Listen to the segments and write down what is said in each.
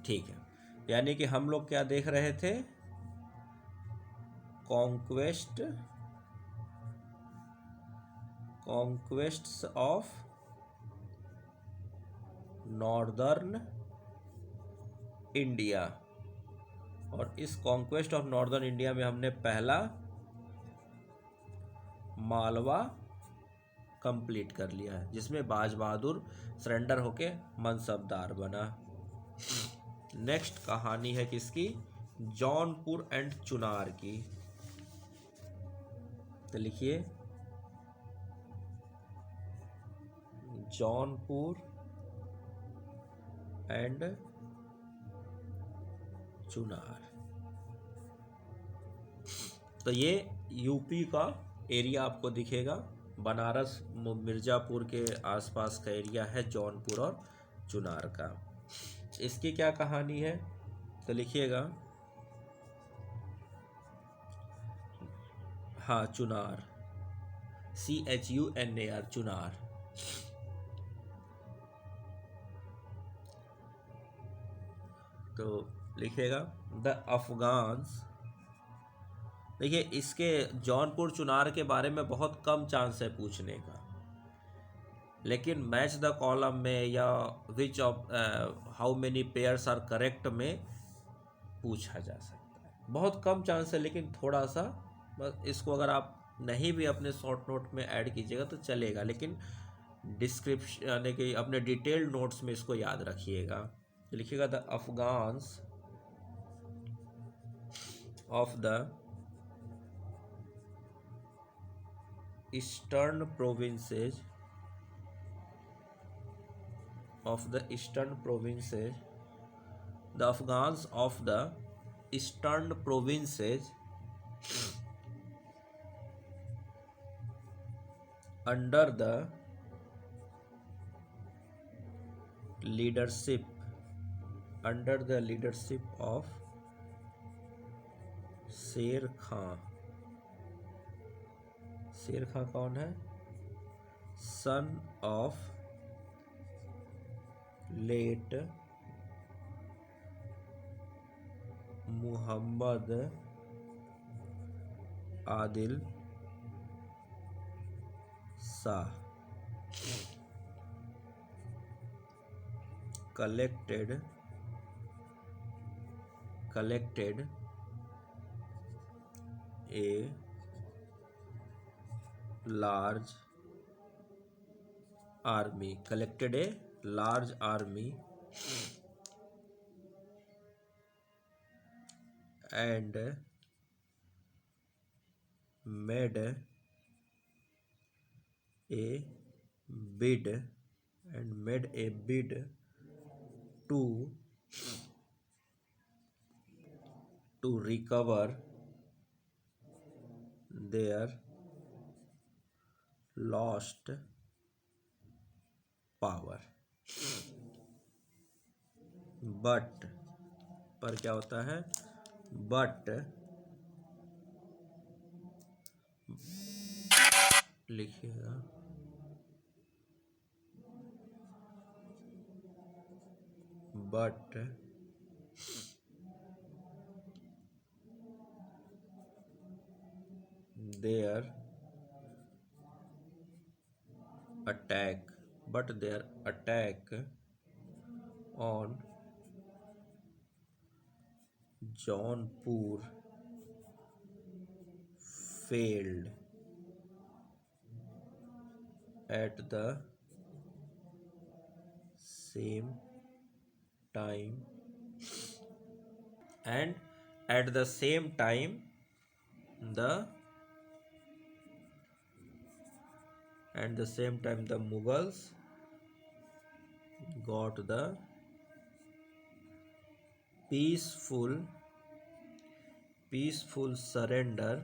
ठीक है, यानी कि हम लोग क्या देख रहे थे, कॉन्क्वेस्ट्स ऑफ नॉर्दर्न इंडिया। और इस कॉन्क्वेस्ट ऑफ नॉर्दर्न इंडिया में हमने पहला मालवा कंप्लीट कर लिया है, जिसमें बाज बहादुर सरेंडर होके मनसबदार बना। नेक्स्ट कहानी है किसकी, जौनपुर एंड चुनार की। तो लिखिए, जौनपुर एंड चुनार। तो ये यूपी का एरिया आपको दिखेगा, बनारस मिर्ज़ापुर के आसपास का एरिया है जौनपुर और चुनार का। इसकी क्या कहानी है, तो लिखिएगा, हाँ चुनार, CHUNAR, चुनार। तो लिखिएगा, द अफगान्स। देखिए, इसके जौनपुर चुनार के बारे में बहुत कम चांस है पूछने का, लेकिन मैच द कॉलम में या which of how many pairs are correct में पूछा जा सकता है। बहुत कम चांस है, लेकिन थोड़ा सा बस इसको अगर आप नहीं भी अपने शॉर्ट नोट में ऐड कीजिएगा तो चलेगा, लेकिन डिस्क्रिप्शन यानी कि अपने डिटेल्ड नोट्स में इसको याद रखिएगा। लिखिएगा, the Afghans of the eastern provinces the Afghans of the eastern provinces under the leadership of शेर खां। शेर खां कौन है, son of late Muhammad Adil Shah, collected a large army and made a bid to recover their lost power। But, पर क्या होता है, but लिखिएगा, but their attack on Jaunpur failed at the same time, and at the same time the Mughals got the peaceful surrender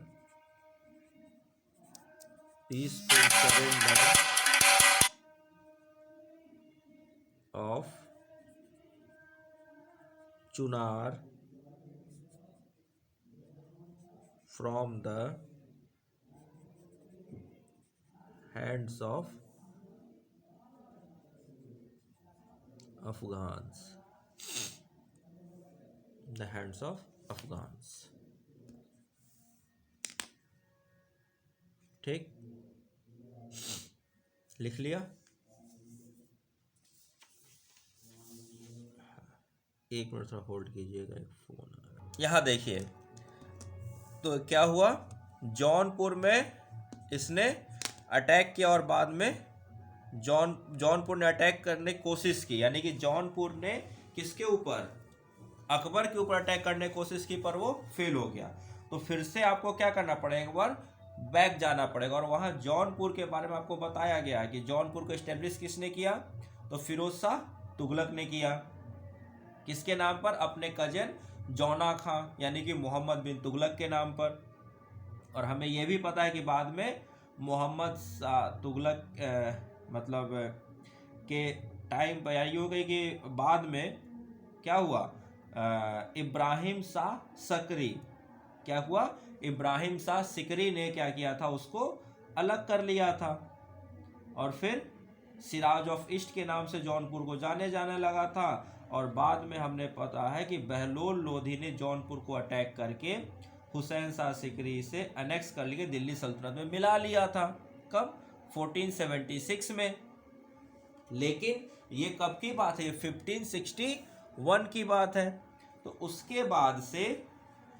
of Chunar from the hands of Afghans। The hands of Afghans. ठीक, लिख लिया। एक minute थोड़ा hold कीजिएगा, एक phone आ रहा है। यहाँ देखिए, तो क्या हुआ, जौनपुर में इसने अटैक किया और बाद में जौनपुर ने अटैक करने की कोशिश की, यानी कि जौनपुर ने किसके ऊपर, अकबर के ऊपर अटैक करने की कोशिश की, पर वो फेल हो गया। तो फिर से आपको क्या करना पड़ेगा, एक बार बैक जाना पड़ेगा। और वहाँ जौनपुर के बारे में आपको बताया गया कि जौनपुर को एस्टेब्लिश किसने किया, तो फिरोज शाह तुगलक ने किया। किसके नाम पर, अपने कजन जौना खां यानी कि मोहम्मद बिन तुगलक के नाम पर। और हमें यह भी पता है कि बाद में मोहम्मद शाह तुगलक मतलब के टाइम पर यही हो गई कि बाद में क्या हुआ, इब्राहिम शाह सकरी, क्या हुआ, इब्राहिम शाह सिकरी ने क्या किया था, उसको अलग कर लिया था। और फिर सिराज ऑफ ईस्ट के नाम से जौनपुर को जाने लगा था। और बाद में हमने पता है कि बहलोल लोधी ने जौनपुर को अटैक करके हुसैन शाह सिकरी से अनेक्स कर लिए, दिल्ली सल्तनत में मिला लिया था। कब, 1476 में। लेकिन ये कब की बात है, ये 1561 की बात है। तो उसके बाद से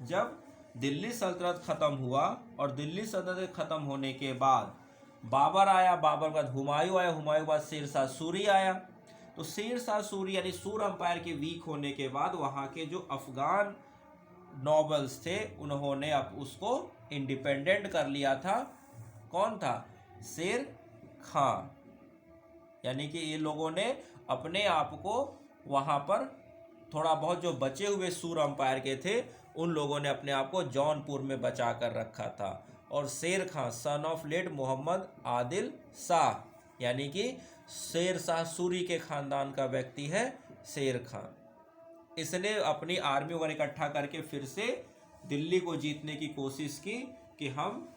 जब दिल्ली सल्तनत ख़त्म हुआ, और दिल्ली सल्तनत ख़त्म होने के बाद बाबर आया, बाबर के बाद हुमायूं आया, हुमायूं के बाद शेर शाह सूरी आया। तो शेर शाह सूरी यानी सूर अंपायर के वीक होने के बाद वहाँ के जो अफगान नॉबल्स थे, उन्होंने अब उसको इंडिपेंडेंट कर लिया था। कौन था, शेर खां, यानी कि ये लोगों ने अपने आप को वहाँ पर थोड़ा बहुत जो बचे हुए सूर अंपायर के थे, उन लोगों ने अपने आप को जौनपुर में बचा कर रखा था। और Sher Khan son of late Mohammad Adil Shah, यानी कि शेर शाह सूरी के खानदान का व्यक्ति है शेर खां। इसने अपनी आर्मी वगैरह इकट्ठा करके फिर से दिल्ली को जीतने की कोशिश की कि हम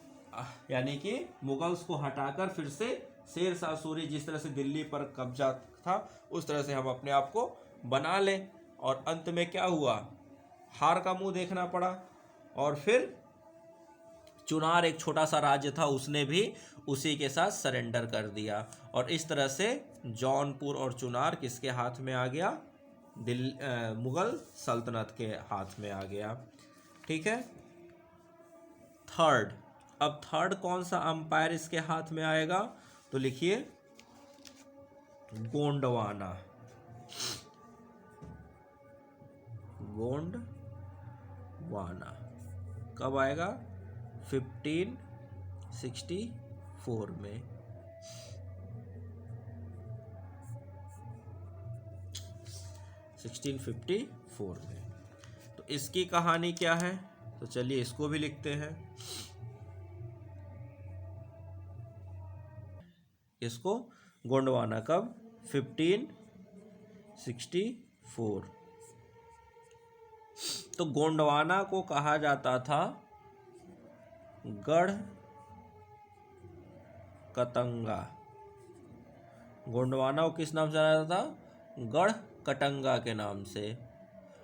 यानी कि मुगल्स को हटाकर फिर से शेर शाह सूरी जिस तरह से दिल्ली पर कब्जा था, उस तरह से हम अपने आप को बना लें। और अंत में क्या हुआ, हार का मुंह देखना पड़ा। और फिर चुनार एक छोटा सा राज्य था, उसने भी उसी के साथ सरेंडर कर दिया। और इस तरह से जौनपुर और चुनार किसके हाथ में आ गया, मुगल सल्तनत के हाथ में आ गया। ठीक है। थर्ड, अब थर्ड कौन सा अंपायर इसके हाथ में आएगा, तो लिखिए गोंडवाना। गोंडवाना कब आएगा, 1564 में। 1654 में। तो इसकी कहानी क्या है, तो चलिए इसको भी लिखते हैं। इसको गोंडवाना कब, 1564। तो गोंडवाना को कहा जाता था गढ़ कतंगा। गोंडवाना को किस नाम से जाना जाता था, गढ़ कटंगा के नाम से।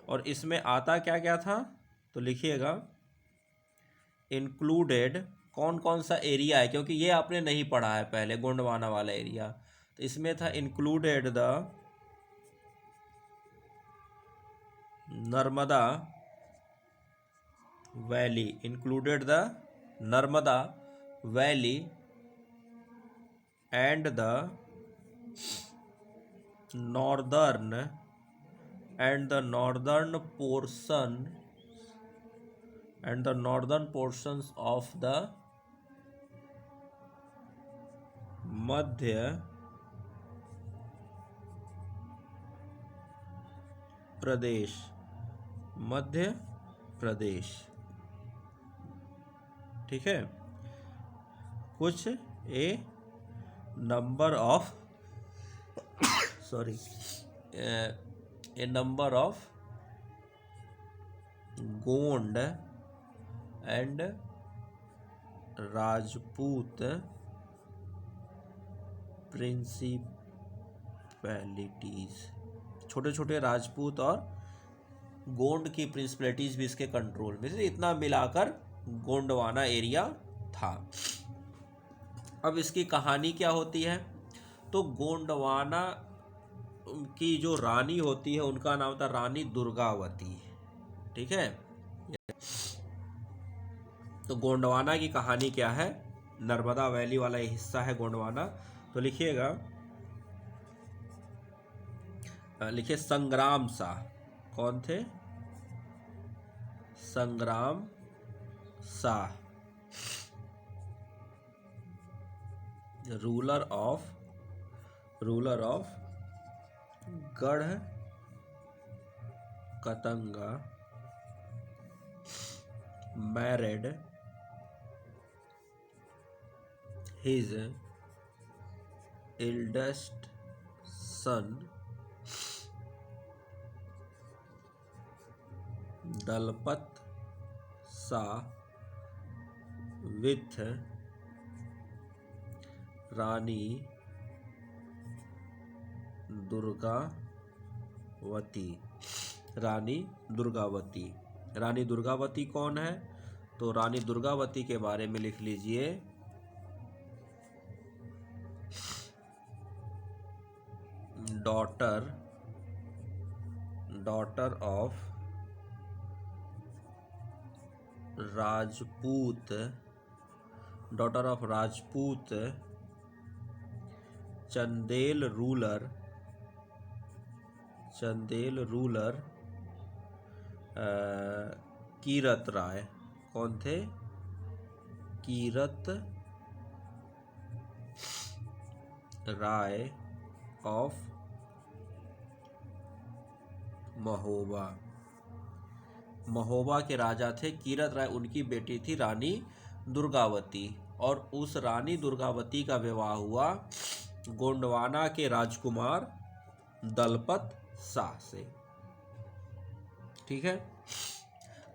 और इसमें आता क्या क्या था, तो लिखिएगा इंक्लूडेड, कौन कौन सा एरिया है, क्योंकि ये आपने नहीं पढ़ा है पहले गोंडवाना वाला एरिया। तो इसमें था included the Narmada valley, included the Narmada valley and the northern portions of the Madhya Pradesh. ठीक है। कुछ a number of Gond and Rajput principalities, छोटे छोटे राजपूत और गोंड की प्रिंसिपलिटीज भी इसके कंट्रोल में थी। इतना मिलाकर गोंडवाना एरिया था। अब इसकी कहानी क्या होती है? तो गोंडवाना की जो रानी होती है उनका नाम था रानी दुर्गावती। ठीक है। तो गोंडवाना की कहानी क्या है? नर्मदा वैली वाला ये हिस्सा है गोंडवाना। तो लिखिएगा, लिखिए संग्राम शाह। कौन थे? संग्राम Shah, ruler of Garh Katanga, married his eldest son Dalpat Shah with Rani Durgavati. Rani Durgavati, Rani Durgavati कौन है? तो रानी दुर्गावती के बारे में लिख लीजिए, daughter of Rajput, Chandel ruler Kirat Rai. कौन थे? कीरत राय ऑफ महोबा के राजा थे कीरत राय। उनकी बेटी थी रानी दुर्गावती, और उस रानी दुर्गावती का विवाह हुआ गोंडवाना के राजकुमार दलपत शाह से। ठीक है।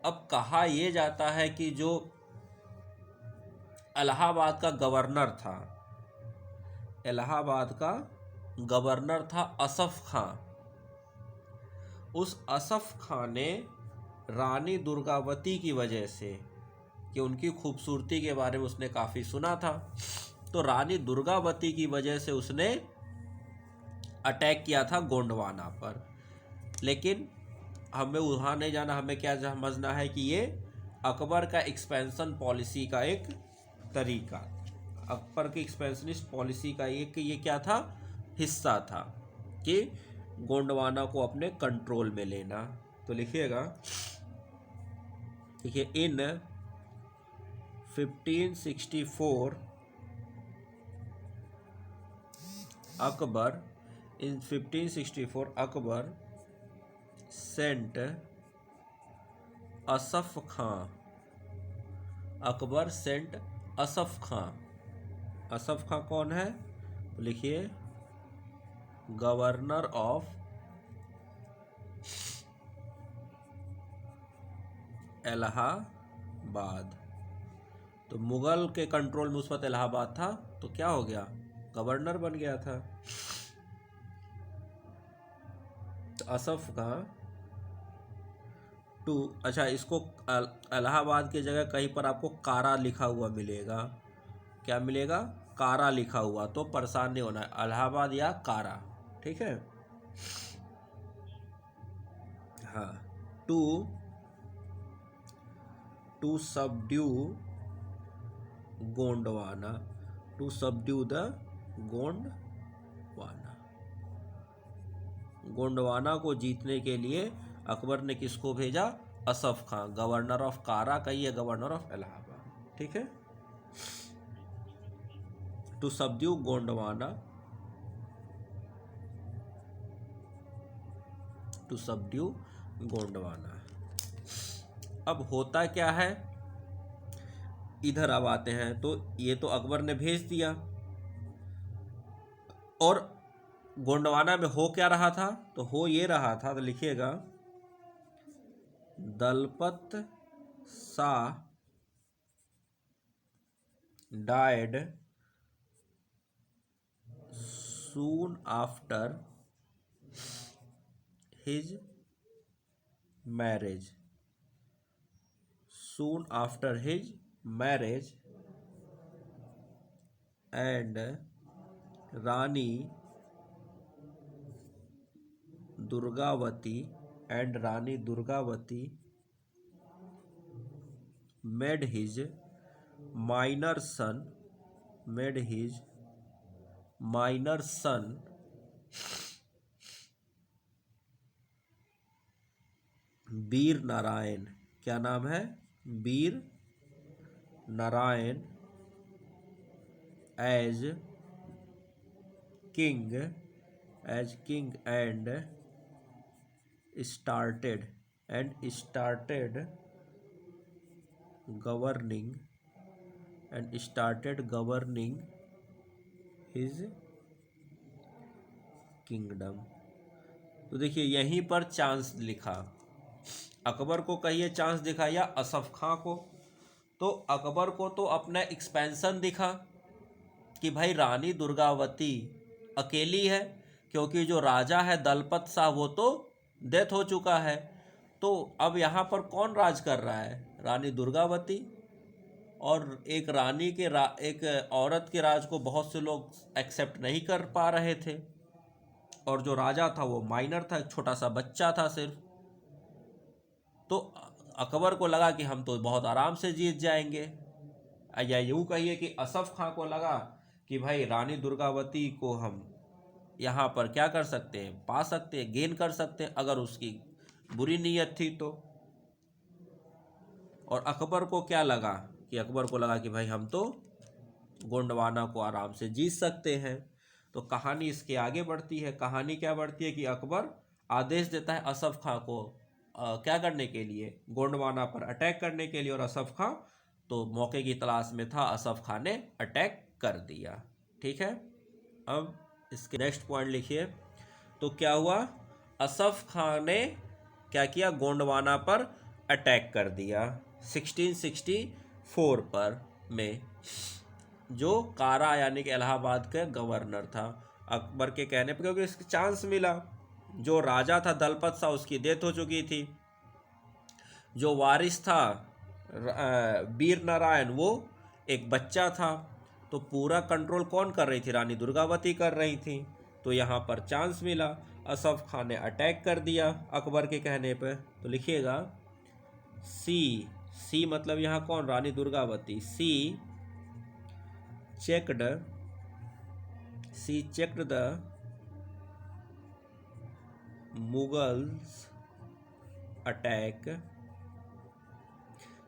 अब कहा यह जाता है कि जो इलाहाबाद का गवर्नर था असफ खां। उस असफ खां ने रानी दुर्गावती की वजह से, कि उनकी खूबसूरती के बारे में उसने काफ़ी सुना था, तो रानी दुर्गावती की वजह से उसने अटैक किया था गोंडवाना पर। लेकिन हमें वहाँ नहीं जाना, हमें क्या समझना है कि ये अकबर का एक्सपेंशन पॉलिसी का एक तरीका, अकबर की एक्सपेंशनिस्ट पॉलिसी का एक ये क्या था? हिस्सा था कि गोंडवाना को अपने कंट्रोल में लेना। तो लिखिएगा, देखिए इन 1564 अकबर सेंट असफ खां। असफ खां कौन है? लिखिए, गवर्नर ऑफ इलाहाबाद। तो मुगल के कंट्रोल में उस वक्त इलाहाबाद था, तो क्या हो गया? गवर्नर बन गया था। तो असफ खां टू, अच्छा इसको इलाहाबाद की जगह कहीं पर आपको कारा लिखा हुआ मिलेगा। क्या मिलेगा? कारा लिखा हुआ, तो परेशान नहीं होना है, इलाहाबाद या कारा। ठीक है। हाँ, to subdue Gondwana, to subdue the Gondwana को जीतने के लिए अकबर ने किसको भेजा? असफ खां, गवर्नर ऑफ कारा का ही है, गवर्नर ऑफ इलाहाबाद। ठीक है। टू सबड्यू गोंडवाना, अब होता क्या है, इधर अब आते हैं। तो ये तो अकबर ने भेज दिया, और गोंडवाना में हो क्या रहा था? तो हो ये रहा था, तो लिखिएगा, Dalpat Shah died soon after his marriage. Soon after his marriage, and Rani Durgavati made his minor son Veer Narayan, क्या नाम है, Veer Narayan, as king and started governing his kingdom. तो देखिए यहीं पर चांस लिखा, अकबर को कहिए चांस दिखा या असफ खां को। तो अकबर को तो अपना एक्सपेंशन दिखा कि भाई रानी दुर्गावती अकेली है, क्योंकि जो राजा है दलपत शाह वो तो डेथ हो चुका है। तो अब यहाँ पर कौन राज कर रहा है, रानी दुर्गावती। और एक रानी के एक औरत के राज को बहुत से लोग एक्सेप्ट नहीं कर पा रहे थे, और जो राजा था वो माइनर था, एक छोटा सा बच्चा था सिर्फ। तो अकबर को लगा कि हम तो बहुत आराम से जीत जाएंगे, या यूँ कहिए कि असफ खां को लगा कि भाई रानी दुर्गावती को हम यहाँ पर क्या कर सकते हैं, पा सकते हैं, गेन कर सकते हैं, अगर उसकी बुरी नीयत थी तो। और अकबर को क्या लगा कि अकबर को लगा कि भाई हम तो गोंडवाना को आराम से जीत सकते हैं। तो कहानी इसके आगे बढ़ती है। कहानी क्या बढ़ती है कि अकबर आदेश देता है असफ खां को क्या करने के लिए, गोंडवाना पर अटैक करने के लिए। और असफ खां तो मौके की तलाश में था, असफ खां ने अटैक कर दिया। ठीक है, अब इसके नेक्स्ट पॉइंट लिखिए। तो क्या हुआ, असफ खां ने क्या किया, गोंडवाना पर अटैक कर दिया 1664 पर में, जो कारा यानी कि इलाहाबाद का गवर्नर था। अकबर के कहने पर, क्योंकि इसको चांस मिला, जो राजा था दलपत शाह उसकी डेथ हो चुकी थी, जो वारिस था वीर नारायण वो एक बच्चा था, तो पूरा कंट्रोल कौन कर रही थी, रानी दुर्गावती कर रही थी। तो यहाँ पर चांस मिला, असफ खान ने अटैक कर दिया अकबर के कहने पर। तो लिखिएगा सी मतलब यहाँ कौन, रानी दुर्गावती। सी checked the Mughals attack.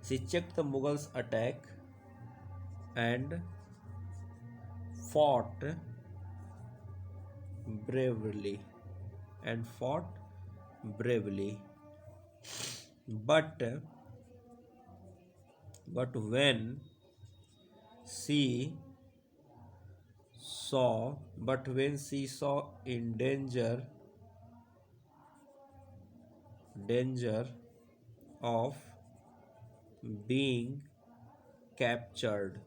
She checked the Mughals attack and fought bravely. But when she saw in danger of being captured,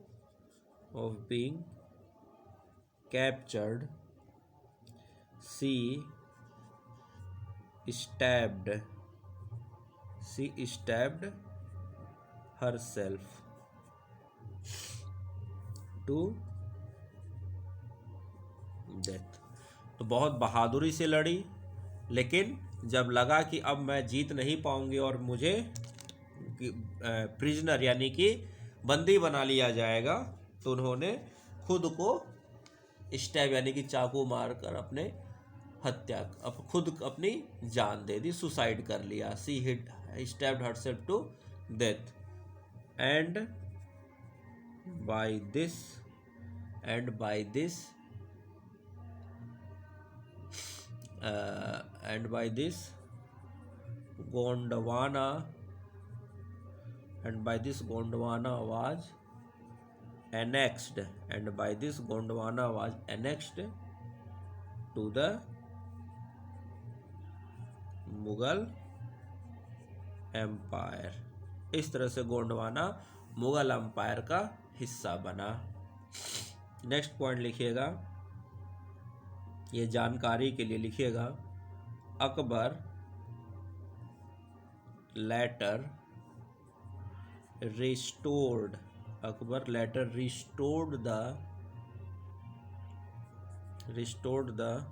she stabbed herself to death. तो बहुत बहादुरी से लड़ी, लेकिन जब लगा कि अब मैं जीत नहीं पाऊंगी और मुझे प्रिजनर यानी कि बंदी बना लिया जाएगा, तो उन्होंने खुद को स्टैब यानी कि चाकू मारकर खुद अपनी जान दे दी, सुसाइड कर लिया। She stabbed herself to death and by this Gondwana was annexed to the Mughal empire. इस तरह से गोंडवाना मुगल एम्पायर का हिस्सा बना। नेक्स्ट पॉइंट लिखिएगा, ये जानकारी के लिए लिखिएगा, Akbar later restored, Akbar later restored the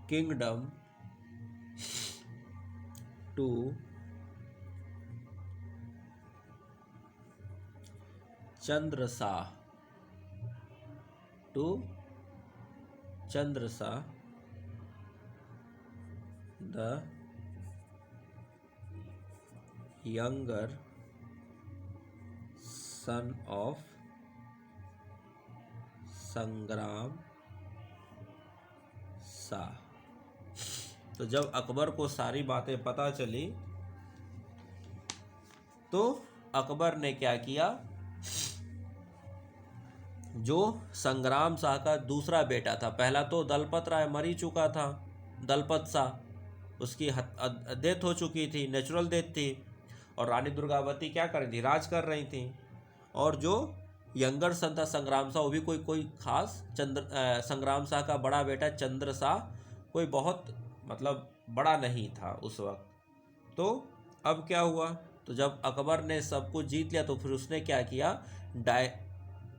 kingdom to Chandra Shah, the younger son of संग्राम शाह। तो जब अकबर को सारी बातें पता चली तो अकबर ने क्या किया, जो संग्राम शाह का दूसरा बेटा था, पहला तो दलपत राय मर ही चुका था, दलपत शाह, उसकी डेथ हो चुकी थी, नेचुरल डेथ थी, और रानी दुर्गावती क्या कर रही थी, राज कर रही थी। और जो यंगर सन था संग्राम शाह, वो भी कोई खास संग्राम शाह का बड़ा बेटा चंद्र शाह कोई बहुत मतलब बड़ा नहीं था उस वक्त। तो अब क्या हुआ, तो जब अकबर ने सब कुछ जीत लिया तो फिर उसने क्या किया,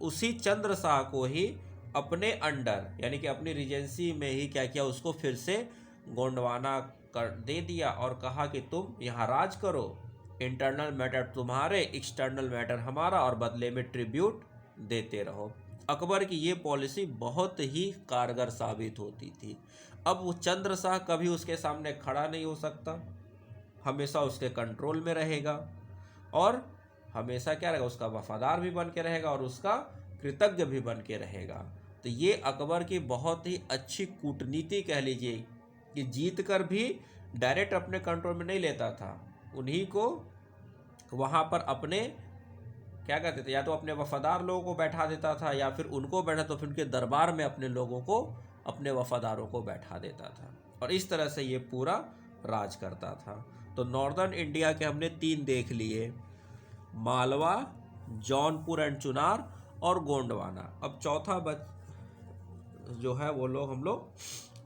उसी चंद्र शाह को ही अपने अंडर यानी कि अपनी रिजेंसी में ही क्या किया, उसको फिर से गोंडवाना कर दे दिया और कहा कि तुम यहाँ राज करो, इंटरनल मैटर तुम्हारे, एक्सटर्नल मैटर हमारा, और बदले में ट्रिब्यूट देते रहो। अकबर की ये पॉलिसी बहुत ही कारगर साबित होती थी। अब वो चंद्र शाह कभी उसके सामने खड़ा नहीं हो सकता, हमेशा उसके कंट्रोल में रहेगा और हमेशा क्या रहेगा, उसका वफादार भी बन के रहेगा और उसका कृतज्ञ भी बन के रहेगा। तो ये अकबर की बहुत ही अच्छी कूटनीति कह लीजिए कि जीत कर भी डायरेक्ट अपने कंट्रोल में नहीं लेता था, उन्हीं को वहाँ पर अपने क्या कहते थे, या तो अपने वफादार लोगों को बैठा देता था या फिर उनको बैठा तो फिर उनके दरबार में अपने लोगों को, अपने वफादारों को बैठा देता था, और इस तरह से ये पूरा राज करता था। तो नॉर्दर्न इंडिया के हमने 3 देख लिए, मालवा, जौनपुर एंड चुनार और गोंडवाना। अब चौथा जो है वो हम लोग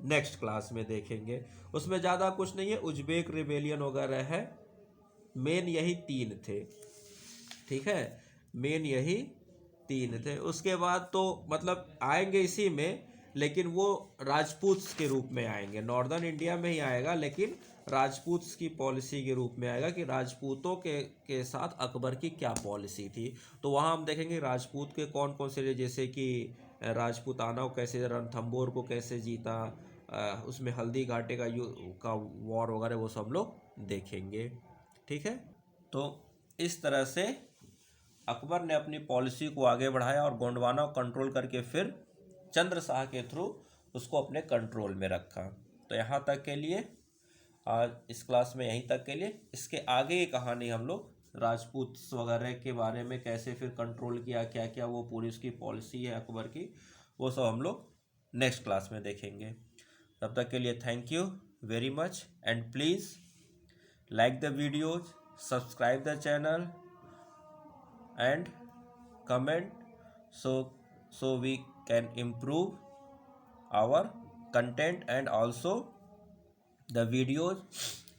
नेक्स्ट क्लास में देखेंगे। उसमें ज़्यादा कुछ नहीं है, उज्बेक रिबेलियन वगैरह है, मेन यही 3 थे, ठीक है, मेन यही 3 थे। उसके बाद तो मतलब आएंगे इसी में, लेकिन वो राजपूत के रूप में आएंगे, नॉर्दर्न इंडिया में ही आएगा लेकिन राजपूत की पॉलिसी के रूप में आएगा कि राजपूतों के साथ अकबर की क्या पॉलिसी थी। तो वहाँ हम देखेंगे राजपूत के कौन कौन से, जैसे कि राजपूताना को कैसे, रणथंबोर को कैसे जीता, उसमें हल्दी घाटी का वॉर वगैरह वो सब लोग देखेंगे, ठीक है। तो इस तरह से अकबर ने अपनी पॉलिसी को आगे बढ़ाया और गोंडवाना को कंट्रोल करके फिर चंद्र शाह के थ्रू उसको अपने कंट्रोल में रखा। तो यहाँ तक के लिए आज इस क्लास में, यहीं तक के लिए। इसके आगे की कहानी हम लोग राजपूत वगैरह के बारे में कैसे फिर कंट्रोल किया, क्या क्या वो पूरी उसकी पॉलिसी है अकबर की, वो सब हम लोग नेक्स्ट क्लास में देखेंगे। तब तक के लिए thank you very much and please like the videos, subscribe the channel and comment so we can improve our content and also the videos।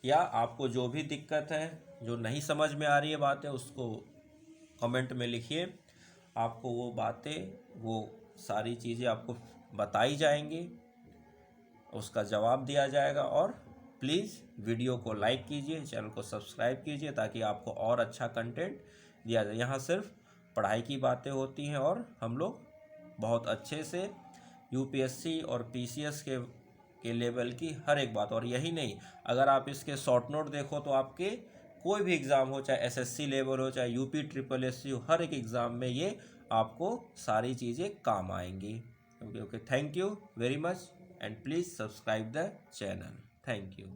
या आपको जो भी दिक्कत है, जो नहीं समझ में आ रही है बातें, उसको कमेंट में लिखिए, आपको वो बातें, वो सारी चीज़ें आपको बताई जाएंगी, उसका जवाब दिया जाएगा। और प्लीज़ वीडियो को लाइक कीजिए, चैनल को सब्सक्राइब कीजिए ताकि आपको और अच्छा कंटेंट दिया जाए। यहाँ सिर्फ पढ़ाई की बातें होती हैं और हम लोग बहुत अच्छे से यूपीएससी और पीसीएस के लेवल की हर एक बात, और यही नहीं, अगर आप इसके शॉर्ट नोट देखो तो आपके कोई भी एग्ज़ाम हो, चाहे एसएससी लेवल हो, चाहे यूपी ट्रिपल एससी हो, हर एक एग्ज़ाम में ये आपको सारी चीज़ें काम आएंगी। Okay, thank you very much and please subscribe the channel. Thank you.